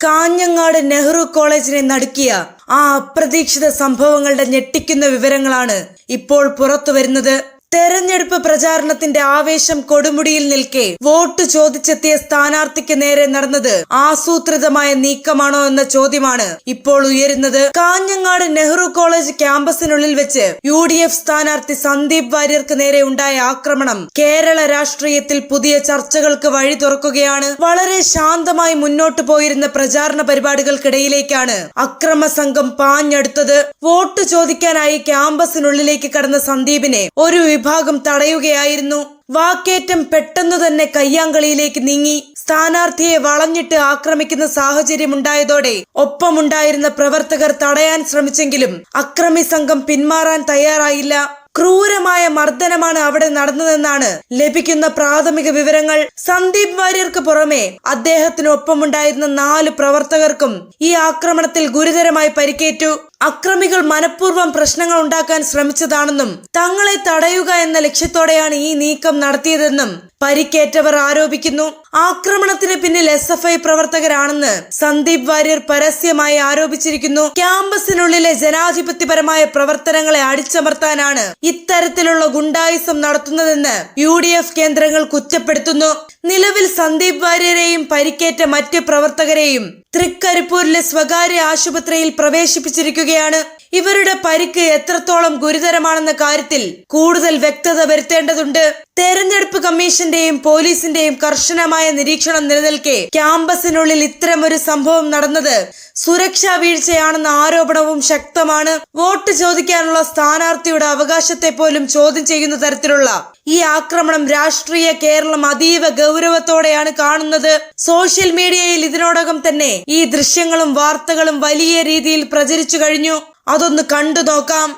കാഞ്ഞങ്ങാട് നെഹ്റു കോളേജിനെ നടുക്കിയ ആ അപ്രതീക്ഷിത സംഭവങ്ങളുടെ ഞെട്ടിക്കുന്ന വിവരങ്ങളാണ് ഇപ്പോൾ പുറത്തുവരുന്നത്. തെരഞ്ഞെടുപ്പ് പ്രചാരണത്തിന്റെ ആവേശം കൊടുമുടിയിൽ നിൽക്കെ വോട്ട് ചോദിച്ചെത്തിയ സ്ഥാനാർത്ഥിക്ക് നേരെ നടന്നത് ആസൂത്രിതമായ നീക്കമാണോ എന്ന ചോദ്യമാണ് ഇപ്പോൾ ഉയരുന്നത്. കാഞ്ഞങ്ങാട് നെഹ്റു കോളേജ് ക്യാമ്പസിനുള്ളിൽ വെച്ച് UDF സ്ഥാനാർത്ഥി സന്ദീപ് വാര്യർക്ക് നേരെ ഉണ്ടായ ആക്രമണം കേരള രാഷ്ട്രീയത്തിൽ പുതിയ ചർച്ചകൾക്ക് വഴി തുറക്കുകയാണ്. വളരെ ശാന്തമായി മുന്നോട്ടു പോയിരുന്ന പ്രചാരണ പരിപാടികൾക്കിടയിലേക്കാണ് അക്രമ സംഘം പാഞ്ഞെടുത്തത്. വോട്ട് ചോദിക്കാനായി ക്യാമ്പസിനുള്ളിലേക്ക് കടന്ന സന്ദീപിനെ ഒരു വിഭാഗം തടയുകയായിരുന്നു. വാക്കേറ്റം പെട്ടെന്നു തന്നെ കയ്യാങ്കളിയിലേക്ക് നീങ്ങി. സ്ഥാനാർത്ഥിയെ വളഞ്ഞിട്ട് ആക്രമിക്കുന്ന സാഹചര്യമുണ്ടായതോടെ ഒപ്പമുണ്ടായിരുന്ന പ്രവർത്തകർ തടയാൻ ശ്രമിച്ചെങ്കിലും അക്രമി സംഘം പിന്മാറാൻ തയ്യാറായില്ല. ക്രൂരമായ മർദ്ദനമാണ് അവിടെ നടന്നതെന്നാണ് ലഭിക്കുന്ന പ്രാഥമിക വിവരങ്ങൾ. സന്ദീപ് വാര്യർക്ക് പുറമെ അദ്ദേഹത്തിനൊപ്പമുണ്ടായിരുന്ന 4 പ്രവർത്തകർക്കും ഈ ആക്രമണത്തിൽ ഗുരുതരമായി പരിക്കേറ്റു. അക്രമികൾ മനഃപൂർവ്വം പ്രശ്നങ്ങൾ ഉണ്ടാക്കാൻ ശ്രമിച്ചതാണെന്നും തങ്ങളെ തടയുക എന്ന ലക്ഷ്യത്തോടെയാണ് ഈ നീക്കം നടത്തിയതെന്നും പരിക്കേറ്റവർ ആരോപിക്കുന്നു. ആക്രമണത്തിന് പിന്നിൽ SFI പ്രവർത്തകരാണെന്ന് സന്ദീപ് വാര്യർ പരസ്യമായി ആരോപിച്ചിരിക്കുന്നു. ക്യാമ്പസിനുള്ളിലെ ജനാധിപത്യപരമായ പ്രവർത്തനങ്ങളെ അടിച്ചമർത്താനാണ് ഇത്തരത്തിലുള്ള ഗുണ്ടായിസം നടത്തുന്നതെന്ന് UDF കേന്ദ്രങ്ങൾ കുറ്റപ്പെടുത്തുന്നു. നിലവിൽ സന്ദീപ് വാര്യരെയും പരിക്കേറ്റ മറ്റ് പ്രവർത്തകരെയും തൃക്കരിപ്പൂരിലെ സ്വകാര്യ ആശുപത്രിയിൽ പ്രവേശിപ്പിച്ചിരിക്കുകയാണ്. ഇവരുടെ പരിക്ക് എത്രത്തോളം ഗുരുതരമാണെന്ന കാര്യത്തിൽ കൂടുതൽ വ്യക്തത വരുത്തേണ്ടതുണ്ട്. തെരഞ്ഞെടുപ്പ് കമ്മീഷന്റെയും പോലീസിന്റെയും കർശനമായ നിരീക്ഷണം നിലനിൽക്കെ ക്യാമ്പസിനുള്ളിൽ ഇത്തരമൊരു സംഭവം നടന്നത് സുരക്ഷാ വീഴ്ചയാണെന്ന ആരോപണവും ശക്തമാണ്. വോട്ട് ചോദിക്കാനുള്ള സ്ഥാനാർത്ഥിയുടെ അവകാശത്തെ പോലും ചോദ്യം ചെയ്യുന്ന തരത്തിലുള്ള ഈ ആക്രമണം രാഷ്ട്രീയ കേരളം അതീവ ഗൗരവത്തോടെയാണ് കാണുന്നത്. സോഷ്യൽ മീഡിയയിൽ ഇതിനോടകം തന്നെ ഈ ദൃശ്യങ്ങളും വാർത്തകളും വലിയ രീതിയിൽ പ്രചരിച്ചു കഴിഞ്ഞു. അതൊന്ന് കണ്ടു നോക്കാം.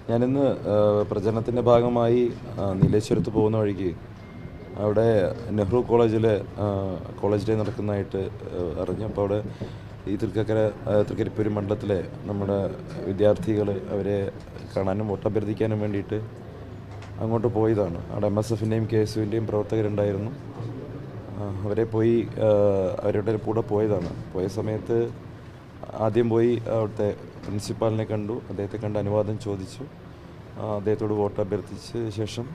ഞാനിന്ന് പ്രചരണത്തിൻ്റെ ഭാഗമായി നീലേശ്വരത്ത് പോകുന്ന വഴിക്ക് അവിടെ നെഹ്റു കോളേജ് ഡേ നടക്കുന്നതായിട്ട് അറിഞ്ഞപ്പോൾ അവിടെ ഈ തൃക്കരിപ്പൂർ മണ്ഡലത്തിലെ നമ്മുടെ വിദ്യാർത്ഥികൾ അവരെ കാണാനും വോട്ടഭ്യർത്ഥിക്കാനും വേണ്ടിയിട്ട് അങ്ങോട്ട് പോയതാണ്. അവിടെ MSFൻ്റെയും KSUവിൻ്റെയും പ്രവർത്തകരുണ്ടായിരുന്നു. അവരെ പോയി അവരുടെ കൂടെ പോയതാണ്. പോയ സമയത്ത് ആദ്യം പോയി അവിടുത്തെ പ്രിൻസിപ്പാളിനെ കണ്ടു. അദ്ദേഹത്തെ കണ്ട് അനുവാദം ചോദിച്ചു. അദ്ദേഹത്തോട് വോട്ട് അഭ്യർത്ഥിച്ച ശേഷം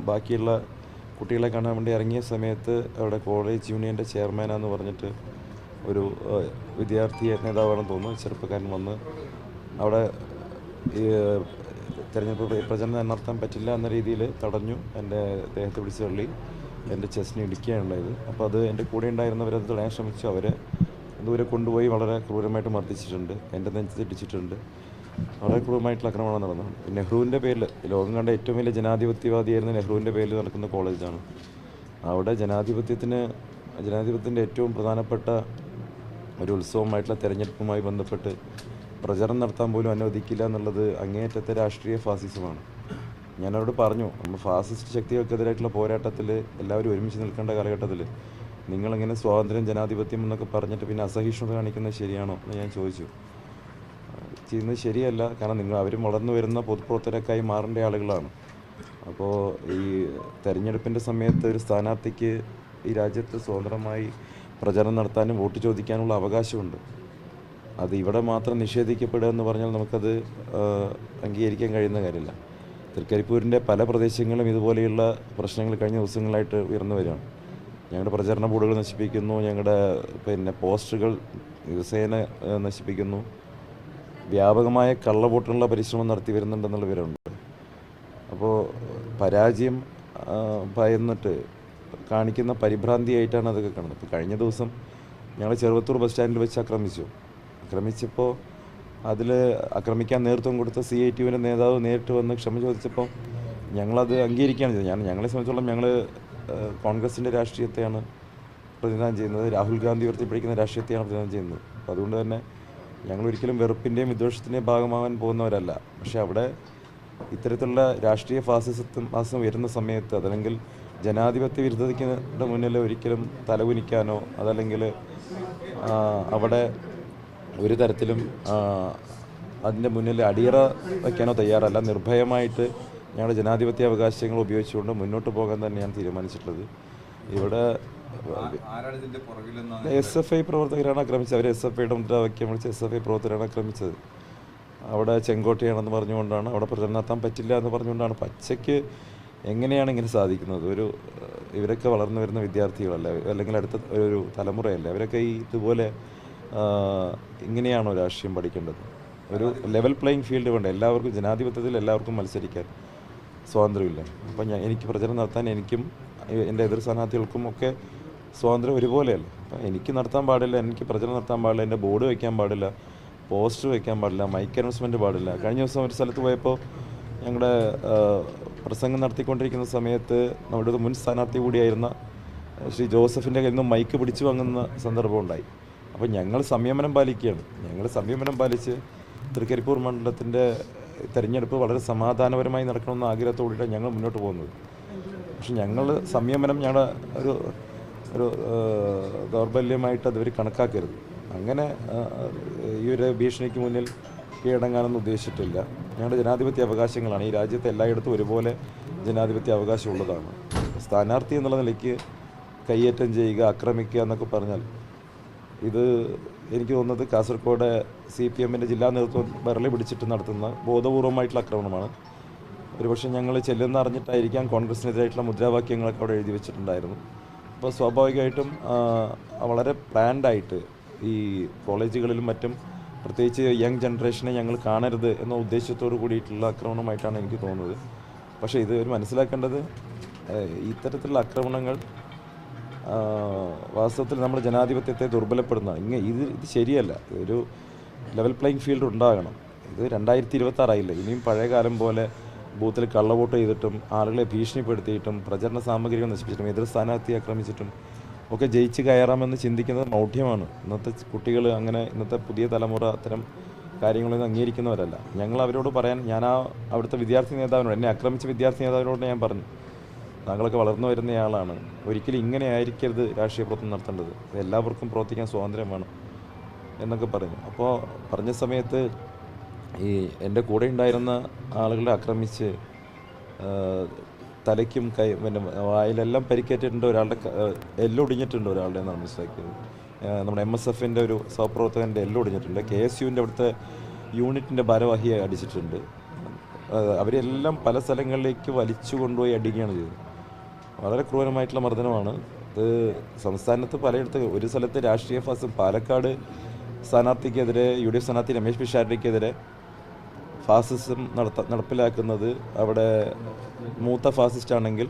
ബാക്കിയുള്ള കുട്ടികളെ കാണാൻ വേണ്ടി ഇറങ്ങിയ സമയത്ത് അവിടെ കോളേജ് യൂണിയൻ്റെ ചെയർമാനാന്ന് പറഞ്ഞിട്ട് ഒരു വിദ്യാർത്ഥി നേതാവാണെന്ന് തോന്നുന്നു, ചെറുപ്പക്കാരൻ വന്ന് അവിടെ തെരഞ്ഞെടുപ്പ് പ്രചരണം നടത്താൻ പറ്റില്ല എന്ന രീതിയിൽ തടഞ്ഞു. എൻ്റെ ദേഹത്തെ പിടിച്ച് തള്ളി എൻ്റെ ചെസ്റ്റിനെ ഇടിക്കുകയാണുണ്ടായത്. അപ്പോൾ അത് എൻ്റെ കൂടെ ഉണ്ടായിരുന്നവരത് തടയാൻ ശ്രമിച്ചു. അവരെ ദൂരെ കൊണ്ടുപോയി വളരെ ക്രൂരമായിട്ട് മർദ്ദിച്ചിട്ടുണ്ട്. എൻ്റെ നെഞ്ചത്ത് ഇടിച്ചിട്ടുണ്ട്. വളരെ ക്രൂരമായിട്ടുള്ള ആക്രമണം നടന്നു. നെഹ്റുവിൻ്റെ പേരിൽ, ലോകം കണ്ട ഏറ്റവും വലിയ ജനാധിപത്യവാദിയായിരുന്ന നെഹ്റുവിൻ്റെ പേരിൽ നടക്കുന്ന കോളേജാണ്. അവിടെ ജനാധിപത്യത്തിൻ്റെ ഏറ്റവും പ്രധാനപ്പെട്ട ഒരു ഉത്സവമായിട്ടുള്ള തെരഞ്ഞെടുപ്പുമായി ബന്ധപ്പെട്ട് പ്രചരണം നടത്താൻ പോലും അനുവദിക്കില്ല എന്നുള്ളത് അങ്ങേയറ്റത്തെ രാഷ്ട്രീയ ഫാസിസമാണ്. ഞാനവരോട് പറഞ്ഞു, നമ്മൾ ഫാസിസ്റ്റ് ശക്തികൾക്കെതിരായിട്ടുള്ള പോരാട്ടത്തിൽ എല്ലാവരും ഒരുമിച്ച് നിൽക്കേണ്ട കാലഘട്ടത്തിൽ നിങ്ങളിങ്ങനെ സ്വാതന്ത്ര്യം, ജനാധിപത്യം എന്നൊക്കെ പറഞ്ഞിട്ട് പിന്നെ അസഹിഷ്ണുത കാണിക്കുന്നത് ശരിയാണോ എന്ന് ഞാൻ ചോദിച്ചു. ചെയ്യുന്നത് ശരിയല്ല. കാരണം അവരും വളർന്നു വരുന്ന പൊതുപ്രവർത്തകരൊക്കെയായി മാറേണ്ട ആളുകളാണ്. അപ്പോൾ ഈ തെരഞ്ഞെടുപ്പിൻ്റെ സമയത്ത് ഒരു സ്ഥാനാർത്ഥിക്ക് ഈ രാജ്യത്ത് സ്വതന്ത്രമായി പ്രചരണം നടത്താനും വോട്ട് ചോദിക്കാനുള്ള അവകാശമുണ്ട്. അത് ഇവിടെ മാത്രം നിഷേധിക്കപ്പെടുക എന്ന് പറഞ്ഞാൽ നമുക്കത് അംഗീകരിക്കാൻ കഴിയുന്ന കാര്യമില്ല. തൃക്കരിപ്പൂരിൻ്റെ പല പ്രദേശങ്ങളും ഇതുപോലെയുള്ള പ്രശ്നങ്ങൾ കഴിഞ്ഞ ദിവസങ്ങളായിട്ട് ഉയർന്നു വരികയാണ്. ഞങ്ങളുടെ പ്രചരണ ബോർഡുകൾ നശിപ്പിക്കുന്നു, ഞങ്ങളുടെ പോസ്റ്ററുകൾ ദിവസേന നശിപ്പിക്കുന്നു, വ്യാപകമായ കള്ളവോട്ടിനുള്ള പരിശ്രമം നടത്തി വരുന്നുണ്ടെന്നുള്ള വിവരമുണ്ട്. അപ്പോൾ പരാജയം ഭയന്നിട്ട് കാണിക്കുന്ന പരിഭ്രാന്തിയായിട്ടാണ് അതൊക്കെ കാണുന്നത്. ഇപ്പോൾ കഴിഞ്ഞ ദിവസം ഞങ്ങൾ ചെറുവത്തൂർ ബസ് സ്റ്റാൻഡിൽ വെച്ച് ആക്രമിച്ചപ്പോൾ അതിൽ ആക്രമിക്കാൻ നേതൃത്വം കൊടുത്ത CITUവിൻ്റെ നേതാവ് നേരിട്ട് വന്ന് ക്ഷമ ചോദിച്ചപ്പോൾ ഞങ്ങളത് അംഗീകരിക്കുകയാണ് ചെയ്തത്. ഞങ്ങളെ സംബന്ധിച്ചോളം ഞങ്ങൾ കോൺഗ്രസിൻ്റെ രാഷ്ട്രീയത്തെയാണ് പ്രതിനിധാനം ചെയ്യുന്നത്, രാഹുൽ ഗാന്ധി ഉയർത്തിപ്പിടിക്കുന്ന രാഷ്ട്രീയത്തെയാണ് പ്രതിനിധാനം ചെയ്യുന്നത്. അപ്പോൾ അതുകൊണ്ട് തന്നെ ഞങ്ങളൊരിക്കലും വെറുപ്പിൻ്റെയും വിദ്വേഷത്തിൻ്റെയും ഭാഗമാകാൻ പോകുന്നവരല്ല. പക്ഷേ അവിടെ ഇത്തരത്തിലുള്ള രാഷ്ട്രീയ ഫാസിസം വരുന്ന സമയത്ത് അതല്ലെങ്കിൽ ജനാധിപത്യ വിരുദ്ധതയ്ക്ക് മുന്നിൽ ഒരിക്കലും തലകുനിക്കാനോ അതല്ലെങ്കിൽ അവിടെ ഒരു തരത്തിലും അതിൻ്റെ മുന്നിൽ അടിയറ വയ്ക്കാനോ തയ്യാറല്ല. നിർഭയമായിട്ട് ഞങ്ങളുടെ ജനാധിപത്യ അവകാശങ്ങൾ ഉപയോഗിച്ചുകൊണ്ട് മുന്നോട്ട് പോകാൻ തന്നെയാണ് തീരുമാനിച്ചിട്ടുള്ളത്. ഇവിടെ SFI പ്രവർത്തകരാണ് ആക്രമിച്ചത്. അവർ SFIയുടെ മുദ്രാവാക്യം വിളിച്ച് SFI പ്രവർത്തകരാണ് ആക്രമിച്ചത്. അവിടെ ചെങ്കോട്ടയാണെന്ന് പറഞ്ഞുകൊണ്ടാണ്, അവിടെ പ്രചരണം നടത്താൻ പറ്റില്ല എന്ന് പറഞ്ഞുകൊണ്ടാണ്. പച്ചയ്ക്ക് എങ്ങനെയാണ് ഇങ്ങനെ സാധിക്കുന്നത്? ഇവരൊക്കെ വളർന്നു വരുന്ന വിദ്യാർത്ഥികളല്ല, അല്ലെങ്കിൽ അടുത്ത ഒരു തലമുറയല്ല. അവരൊക്കെ ഇതുപോലെ ഇങ്ങനെയാണോ രാഷ്ട്രീയം പഠിക്കേണ്ടത്? ഒരു ലെവൽ പ്ലേയിങ് ഫീൽഡ് വേണ്ട. എല്ലാവർക്കും ജനാധിപത്യത്തിൽ എല്ലാവർക്കും മത്സരിക്കാൻ സ്വാതന്ത്ര്യമില്ല. അപ്പം എനിക്ക് പ്രചരണം നടത്താൻ എനിക്കും എൻ്റെ എതിർ സ്ഥാനാർത്ഥികൾക്കും ഒക്കെ സ്വാതന്ത്ര്യം ഒരുപോലെയല്ല. അപ്പം എനിക്ക് നടത്താൻ പാടില്ല, എനിക്ക് പ്രചരണം നടത്താൻ പാടില്ല, എൻ്റെ ബോർഡ് വയ്ക്കാൻ പാടില്ല, പോസ്റ്റർ വയ്ക്കാൻ പാടില്ല, മൈക്ക് അനൗൺസ്മെൻറ്റ് പാടില്ല. കഴിഞ്ഞ ദിവസം ഒരു സ്ഥലത്ത് പോയപ്പോൾ ഞങ്ങളുടെ പ്രസംഗം നടത്തിക്കൊണ്ടിരിക്കുന്ന സമയത്ത് നമ്മുടെ ഒരു മുൻ സ്ഥാനാർത്ഥി കൂടിയായിരുന്ന ശ്രീ ജോസഫിൻ്റെ കയ്യിൽ നിന്ന് മൈക്ക് പിടിച്ചു വാങ്ങുന്ന സന്ദർഭം ഉണ്ടായി. അപ്പോൾ ഞങ്ങൾ സംയമനം പാലിക്കുകയാണ്. ഞങ്ങൾ സംയമനം പാലിച്ച് തൃക്കരിപ്പൂർ മണ്ഡലത്തിൻ്റെ തെരഞ്ഞെടുപ്പ് വളരെ സമാധാനപരമായി നടക്കണമെന്ന ആഗ്രഹത്തോടെയാണ് ഞങ്ങൾ മുന്നോട്ട് പോകുന്നത്. പക്ഷെ ഞങ്ങൾ സംയമനം ഞങ്ങളുടെ ഒരു ദൗർബല്യമായിട്ട് അതവർ കണക്കാക്കരുത്. അങ്ങനെ ഈ ഒരു ഭീഷണിക്ക് മുന്നിൽ കീഴടങ്ങാനൊന്നും ഉദ്ദേശിച്ചിട്ടില്ല. ഞങ്ങളുടെ ജനാധിപത്യ അവകാശങ്ങളാണ്. ഈ രാജ്യത്ത് എല്ലായിടത്തും ഒരുപോലെ ജനാധിപത്യ അവകാശം ഉള്ളതാണ്. സ്ഥാനാർത്ഥി എന്നുള്ള നിലയ്ക്ക് കയ്യേറ്റം ചെയ്യുക, ആക്രമിക്കുക എന്നൊക്കെ പറഞ്ഞാൽ ഇത് എനിക്ക് തോന്നുന്നത് കാസർഗോഡ് CPMൻ്റെ ജില്ലാ നേതൃത്വം വിരളി പിടിച്ചിട്ട് നടത്തുന്ന ബോധപൂർവമായിട്ടുള്ള ആക്രമണമാണ്. ഒരുപക്ഷെ ഞങ്ങൾ ചെല്ലുന്ന അറിഞ്ഞിട്ടായിരിക്കാം കോൺഗ്രസിനെതിരായിട്ടുള്ള മുദ്രാവാക്യങ്ങളൊക്കെ അവിടെ എഴുതി വെച്ചിട്ടുണ്ടായിരുന്നു. അപ്പോൾ സ്വാഭാവികമായിട്ടും വളരെ പ്ലാൻഡായിട്ട് ഈ കോളേജുകളിലും മറ്റും പ്രത്യേകിച്ച് യങ് ജനറേഷനെ ഞങ്ങൾ കാണരുത് എന്ന ഉദ്ദേശത്തോടു കൂടിയിട്ടുള്ള ആക്രമണമായിട്ടാണ് എനിക്ക് തോന്നുന്നത്. പക്ഷേ ഇത് മനസ്സിലാക്കേണ്ടത്, ഇത്തരത്തിലുള്ള ആക്രമണങ്ങൾ വാസ്തവത്തിൽ നമ്മുടെ ജനാധിപത്യത്തെ ദുർബലപ്പെടുന്ന ഇത് ശരിയല്ല. ഒരു ലെവൽ പ്ലേയിങ് ഫീൽഡ് ഉണ്ടാകണം. ഇത് 2026 ആയില്ല. ഇനിയും പഴയ കാലം പോലെ ബൂത്തിൽ കള്ളവോട്ട് ചെയ്തിട്ടും ആളുകളെ ഭീഷണിപ്പെടുത്തിയിട്ടും പ്രചരണ സാമഗ്രികൾ നശിപ്പിച്ചിട്ടും എതിർ സ്ഥാനാർത്ഥിയെ ആക്രമിച്ചിട്ടും ഒക്കെ ജയിച്ച് കയറാമെന്ന് ചിന്തിക്കുന്നത് മൗഢ്യമാണ്. ഇന്നത്തെ കുട്ടികൾ അങ്ങനെ, ഇന്നത്തെ പുതിയ തലമുറ അത്തരം കാര്യങ്ങളൊന്നും അംഗീകരിക്കുന്നവരല്ല. ഞങ്ങൾ അവരോട് പറയാൻ, അവിടുത്തെ വിദ്യാർത്ഥി നേതാവിനോട്, എന്നെ ആക്രമിച്ച വിദ്യാർത്ഥി നേതാവിനോട് ഞാൻ പറഞ്ഞു, താങ്കളൊക്കെ വളർന്നു വരുന്നയാളാണ്, ഒരിക്കലും ഇങ്ങനെ ആയിരിക്കരുത് രാഷ്ട്രീയ പ്രവർത്തനം നടത്തേണ്ടത്, എല്ലാവർക്കും പ്രവർത്തിക്കാൻ സ്വാതന്ത്ര്യം വേണം എന്നൊക്കെ പറഞ്ഞു. അപ്പോൾ പറഞ്ഞ സമയത്ത് ഈ എൻ്റെ കൂടെ ഉണ്ടായിരുന്ന ആളുകളെ ആക്രമിച്ച് തലയ്ക്കും പിന്നെ വായിലെല്ലാം പരിക്കേറ്റിട്ടുണ്ട്. ഒരാളുടെ എല്ലൊടിഞ്ഞിട്ടുണ്ട് ഒരാളുടെ എന്നാണ് മനസ്സിലാക്കിയത്. നമ്മുടെ MSFൻ്റെ ഒരു സഹപ്രവർത്തകൻ്റെ എല്ലൊടിഞ്ഞിട്ടുണ്ട്. KSUവിൻ്റെ അവിടുത്തെ യൂണിറ്റിൻ്റെ ഭാരവാഹിയെ അടിച്ചിട്ടുണ്ട്. അവരെല്ലാം പല സ്ഥലങ്ങളിലേക്ക് വലിച്ചു കൊണ്ടുപോയി അടിക്കുകയാണ് ചെയ്തത്. വളരെ ക്രൂരമായിട്ടുള്ള മർദ്ദനമാണ്. ഇത് സംസ്ഥാനത്ത് പലയിടത്ത്, ഒരു സ്ഥലത്ത് രാഷ്ട്രീയ ഫാസിസം, പാലക്കാട് സ്ഥാനാർത്ഥിക്കെതിരെ UDF സ്ഥാനാർത്ഥി രമേശ് പിഷാരടിക്കെതിരെ ഫാസിസം നടപ്പിലാക്കുന്നത് അവിടെ മൂത്ത ഫാസിസ്റ്റ് ആണെങ്കിൽ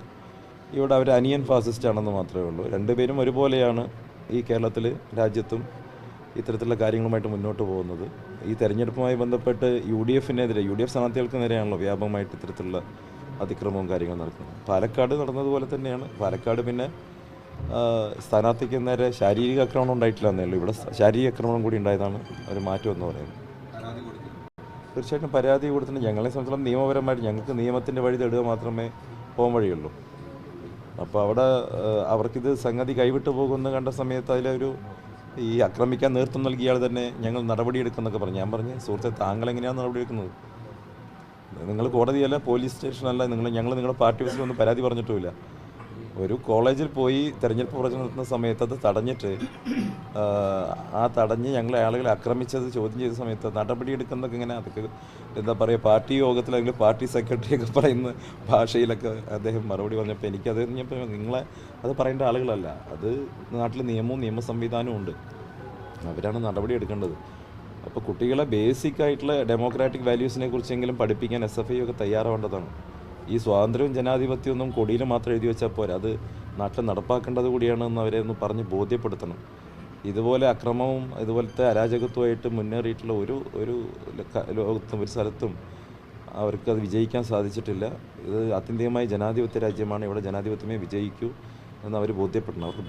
ഇവിടെ അവർ അനിയൻ ഫാസിസ്റ്റ് ആണെന്ന് മാത്രമേ ഉള്ളൂ. രണ്ടുപേരും ഒരുപോലെയാണ് ഈ കേരളത്തിൽ, രാജ്യത്തും ഇത്തരത്തിലുള്ള കാര്യങ്ങളുമായിട്ട് മുന്നോട്ട് പോകുന്നത്. ഈ തെരഞ്ഞെടുപ്പുമായി ബന്ധപ്പെട്ട് UDF സ്ഥാനാർത്ഥികൾക്ക് നേരെയാണല്ലോ വ്യാപകമായിട്ട് ഇത്തരത്തിലുള്ള അതിക്രമവും കാര്യങ്ങളും നടക്കുന്നത്. പാലക്കാട് നടന്നതുപോലെ തന്നെയാണ്. പാലക്കാട് പിന്നെ സ്ഥാനാർത്ഥിക്ക് നേരെ ശാരീരിക ആക്രമണം ഉണ്ടായിട്ടില്ല എന്നേ ഉള്ളൂ. ഇവിടെ ശാരീരിക ആക്രമണം കൂടി ഉണ്ടായതാണ് ഒരു മാറ്റം എന്ന് പറയുന്നത്. തീർച്ചയായിട്ടും പരാതി കൊടുത്തിട്ടുണ്ട്. ഞങ്ങളെ സംബന്ധിച്ചിടത്തോളം നിയമപരമായിട്ട് ഞങ്ങൾക്ക് നിയമത്തിൻ്റെ വഴി തേടുക മാത്രമേ പോകാൻ വഴിയുള്ളൂ. അപ്പോൾ അവിടെ അവർക്കിത് സംഗതി കൈവിട്ട് പോകുമെന്ന് കണ്ട സമയത്ത് ഈ ആക്രമിക്കാൻ നേതൃത്വം നൽകിയ ആൾ തന്നെ ഞങ്ങൾ നടപടിയെടുക്കുമെന്നൊക്കെ പറഞ്ഞു. ഞാൻ പറഞ്ഞു, സുഹൃത്തെ, താങ്കൾ എങ്ങനെയാണ് നടപടിയെടുക്കുന്നത്? നിങ്ങൾ കോടതിയല്ല, പോലീസ് സ്റ്റേഷനല്ല, ഞങ്ങൾ നിങ്ങളുടെ പാർട്ടി ഓഫീസിൽ ഒന്നും പരാതി പറഞ്ഞിട്ടുമില്ല. ഒരു കോളേജിൽ പോയി തെരഞ്ഞെടുപ്പ് പ്രചരണം നടത്തുന്ന സമയത്ത് അത് തടഞ്ഞിട്ട് തടഞ്ഞ് ഞങ്ങളെ ആളുകളെ ആക്രമിച്ചത് ചോദ്യം ചെയ്ത സമയത്ത് നടപടിയെടുക്കുന്നതൊക്കെ ഇങ്ങനെ, അതൊക്കെ എന്താ പറയുക, പാർട്ടി യോഗത്തിൽ അല്ലെങ്കിൽ പാർട്ടി സെക്രട്ടറിയൊക്കെ പറയുന്ന ഭാഷയിലൊക്കെ അദ്ദേഹം മറുപടി പറഞ്ഞപ്പോൾ എനിക്കത് കഴിഞ്ഞപ്പോൾ നിങ്ങളെ അത് പറയേണ്ട ആളുകളല്ല. അത് നാട്ടിൽ നിയമവും നിയമ സംവിധാനവും ഉണ്ട്, അവരാണ് നടപടി എടുക്കേണ്ടത്. അപ്പോൾ കുട്ടികളെ ബേസിക് ആയിട്ടുള്ള ഡെമോക്രാറ്റിക് വാല്യൂസിനെ കുറിച്ചെങ്കിലും പഠിപ്പിക്കാൻ SFI ഒക്കെ തയ്യാറാവേണ്ടതാണ്. ഈ സ്വാതന്ത്ര്യവും ജനാധിപത്യമൊന്നും കൊടിയിൽ മാത്രം എഴുതി വെച്ചാൽ പോരാ, അത് നാട്ടിൽ നടപ്പാക്കേണ്ടത് കൂടിയാണെന്ന് അവരെ ഒന്ന് പറഞ്ഞ് ബോധ്യപ്പെടുത്തണം. ഇതുപോലെ അക്രമവും ഇതുപോലത്തെ അരാജകത്വമായിട്ട് മുന്നേറിയിട്ടുള്ള ഒരു ലോകത്തും ഒരു സ്ഥലത്തും അവർക്കത് വിജയിക്കാൻ സാധിച്ചിട്ടില്ല. ഇത് ആത്യന്തികമായി ജനാധിപത്യ രാജ്യമാണ്, ഇവിടെ ജനാധിപത്യമേ വിജയിക്കൂ എന്ന് അവർ ബോധ്യപ്പെടണം. അവർക്ക്